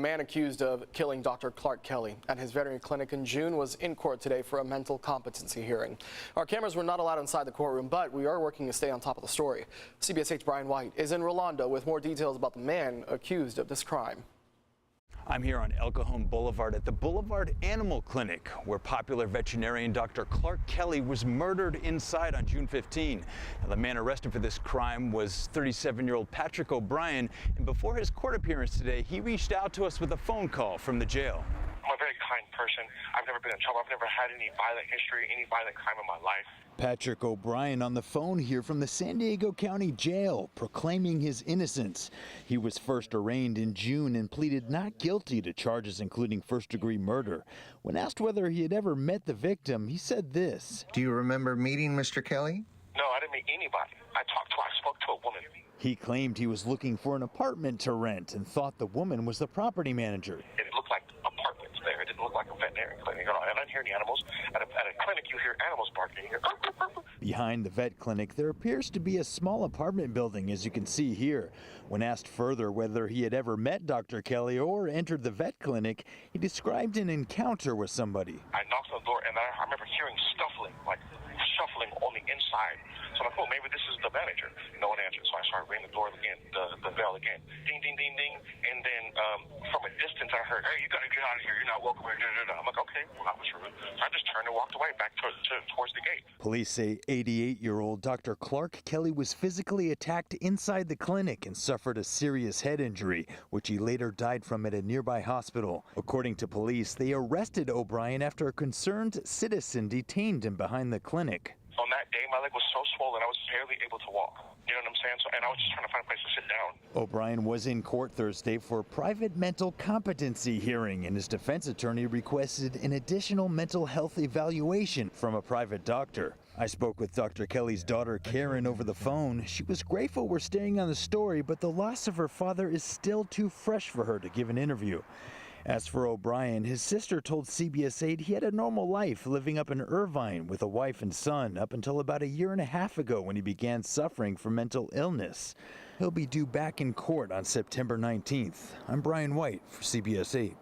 A man accused of killing Dr. Clark Kelly at his veterinary clinic in June was in court today for a mental competency hearing. Our cameras were not allowed inside the courtroom, but we are working to stay on top of the story. CBS 8's Brian White is in Rolando with more details about the man accused of this crime. I'm here on El Cajon Boulevard at the Boulevard Animal Clinic, where popular veterinarian Dr. Clark Kelly was murdered inside on June 15. Now, the man arrested for this crime was 37-year-old Patrick O'Brien, and before his court appearance today, he reached out to us with a phone call from the jail. I'm a very kind person. I've never been in trouble. I've never had any violent history, any violent crime in my life. Patrick O'Brien on the phone here from the San Diego County Jail, proclaiming his innocence. He was first arraigned in June and pleaded not guilty to charges including first-degree murder. When asked whether he had ever met the victim, he said this. Do you remember meeting Mr. Kelly? No, I didn't meet anybody. I spoke to a woman. He claimed he was looking for an apartment to rent and thought the woman was the property manager. It looked like apartments there. It didn't look like a veterinary clinic. I don't hear any animals. At a clinic, you hear animals barking. You hear... Behind the vet clinic, there appears to be a small apartment building, as you can see here. When asked further whether he had ever met Dr. Kelly or entered the vet clinic, he described an encounter with somebody. I knocked on the door, and I remember hearing shuffling on the inside. So I thought maybe this is the manager. No one answered, so I started ringing the door again, the bell again. Ding, ding, ding, ding. And then from a distance, I heard, hey, you got to get out of here. You're not welcome here. I'm like, okay, well, that was rude. So I just turned and walked away back towards the gate. Police say 88-year-old Dr. Clark Kelly was physically attacked inside the clinic and suffered a serious head injury, which he later died from at a nearby hospital. According to police, they arrested O'Brien after a concerned citizen detained him behind the clinic. On that day, my leg was so swollen, I was barely able to walk. You know what I'm saying? And I was just trying to find a place to sit down. O'Brien was in court Thursday for a private mental competency hearing, and his defense attorney requested an additional mental health evaluation from a private doctor. I spoke with Dr. Kelly's daughter, Karen, over the phone. She was grateful we're staying on the story, but the loss of her father is still too fresh for her to give an interview. As for O'Brien, his sister told CBS 8 he had a normal life living up in Irvine with a wife and son up until about a year and a half ago when he began suffering from mental illness. He'll be due back in court on September 19th. I'm Brian White for CBS 8.